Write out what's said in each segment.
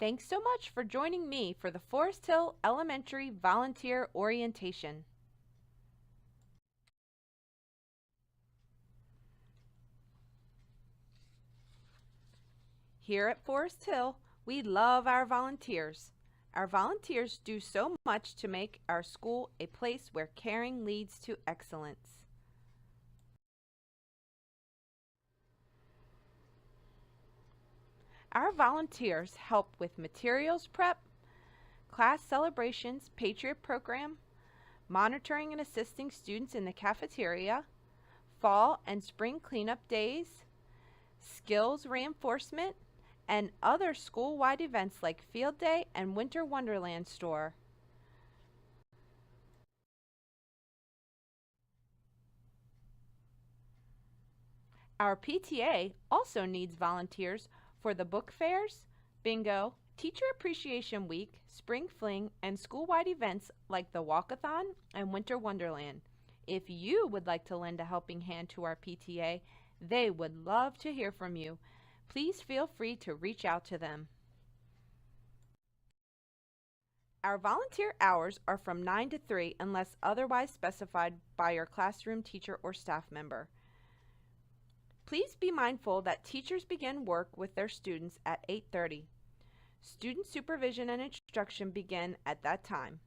Thanks so much for joining me for the Forest Hill Elementary Volunteer Orientation. Here at Forest Hill, we love our volunteers. Our volunteers do so much to make our school a place where caring leads to excellence. Our volunteers help with materials prep, class celebrations, Patriot program, monitoring and assisting students in the cafeteria, fall and spring cleanup days, skills reinforcement, and other school-wide events like Field Day and Winter Wonderland Store. Our PTA also needs volunteers for the book fairs, bingo, Teacher Appreciation Week, Spring Fling, and school-wide events like the Walkathon and Winter Wonderland. If you would like to lend a helping hand to our PTA, they would love to hear from you. Please feel free to reach out to them. Our volunteer hours are from 9 to 3 unless otherwise specified by your classroom teacher or staff member. Please be mindful that teachers begin work with their students at 8:30. Student supervision and instruction begin at that time.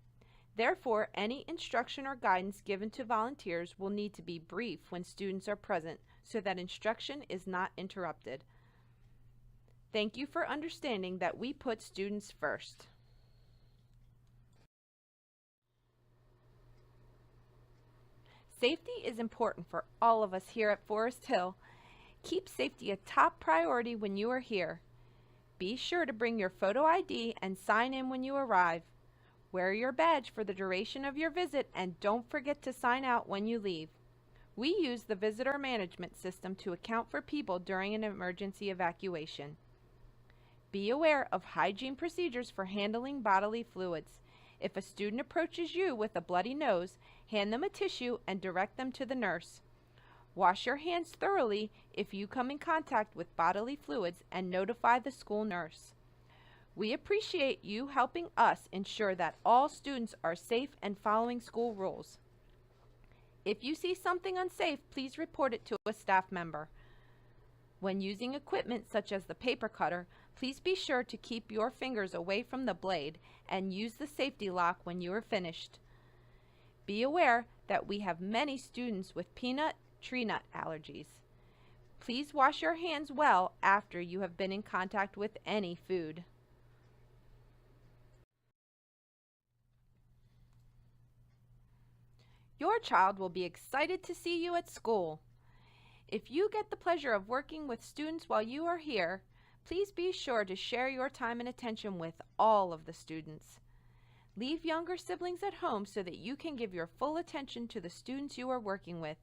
Therefore, any instruction or guidance given to volunteers will need to be brief when students are present so that instruction is not interrupted. Thank you for understanding that we put students first. Safety is important for all of us here at Forest Hill. Keep safety a top priority when you are here. Be sure to bring your photo ID and sign in when you arrive. Wear your badge for the duration of your visit and don't forget to sign out when you leave. We use the visitor management system to account for people during an emergency evacuation. Be aware of hygiene procedures for handling bodily fluids. If a student approaches you with a bloody nose, hand them a tissue and direct them to the nurse. Wash your hands thoroughly if you come in contact with bodily fluids and notify the school nurse. We appreciate you helping us ensure that all students are safe and following school rules. If you see something unsafe, please report it to a staff member. When using equipment such as the paper cutter, please be sure to keep your fingers away from the blade and use the safety lock when you are finished. Be aware that we have many students with peanut, tree nut allergies. Please wash your hands well after you have been in contact with any food. Your child will be excited to see you at school. If you get the pleasure of working with students while you are here, please be sure to share your time and attention with all of the students. Leave younger siblings at home so that you can give your full attention to the students you are working with.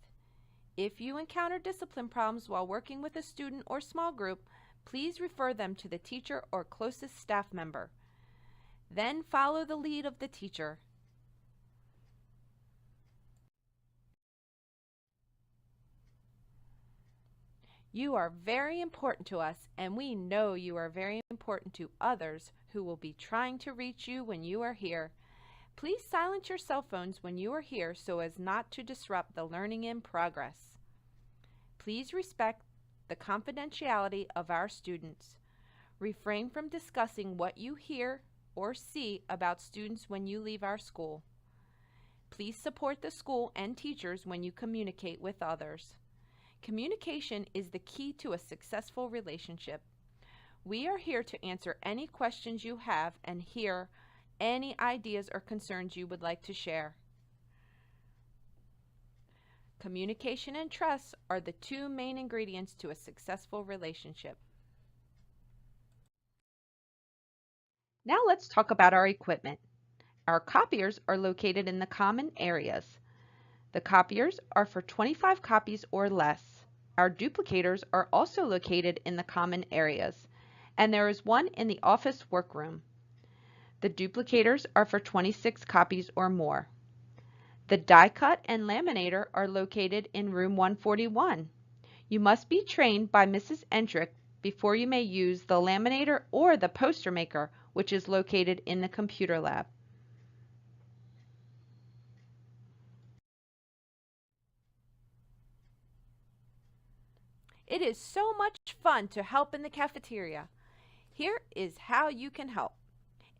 If you encounter discipline problems while working with a student or small group, please refer them to the teacher or closest staff member. Then follow the lead of the teacher. You are very important to us, and we know you are very important to others who will be trying to reach you when you are here. Please silence your cell phones when you are here so as not to disrupt the learning in progress. Please respect the confidentiality of our students. Refrain from discussing what you hear or see about students when you leave our school. Please support the school and teachers when you communicate with others. Communication is the key to a successful relationship. We are here to answer any questions you have and hear any ideas or concerns you would like to share. Communication and trust are the two main ingredients to a successful relationship. Now let's talk about our equipment. Our copiers are located in the common areas. The copiers are for 25 copies or less. Our duplicators are also located in the common areas, and there is one in the office workroom. The duplicators are for 26 copies or more. The die cut and laminator are located in room 141. You must be trained by Mrs. Endrick before you may use the laminator or the poster maker, which is located in the computer lab. It is so much fun to help in the cafeteria. Here is how you can help.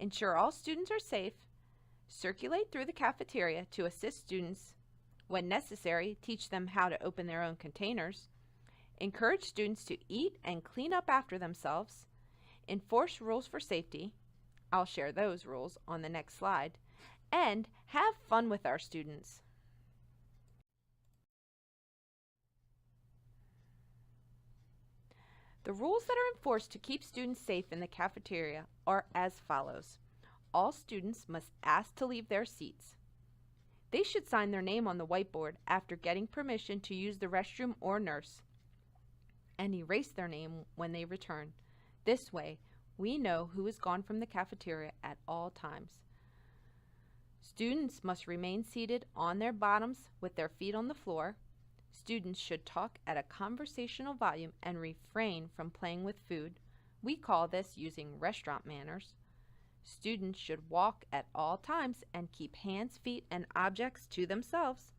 Ensure all students are safe. Circulate through the cafeteria to assist students. When necessary, teach them how to open their own containers. Encourage students to eat and clean up after themselves. Enforce rules for safety. I'll share those rules on the next slide. And have fun with our students. The rules that are enforced to keep students safe in the cafeteria are as follows. All students must ask to leave their seats. They should sign their name on the whiteboard after getting permission to use the restroom or nurse, and erase their name when they return. This way, we know who is gone from the cafeteria at all times. Students must remain seated on their bottoms with their feet on the floor. Students should talk at a conversational volume and refrain from playing with food. We call this using restaurant manners. Students should walk at all times and keep hands, feet, and objects to themselves.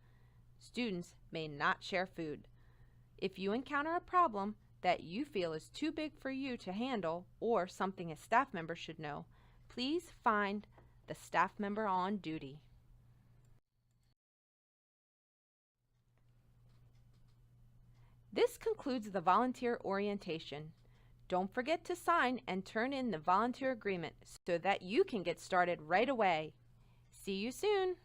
Students may not share food. If you encounter a problem that you feel is too big for you to handle or something a staff member should know, please find the staff member on duty. This concludes the volunteer orientation. Don't forget to sign and turn in the volunteer agreement so that you can get started right away. See you soon!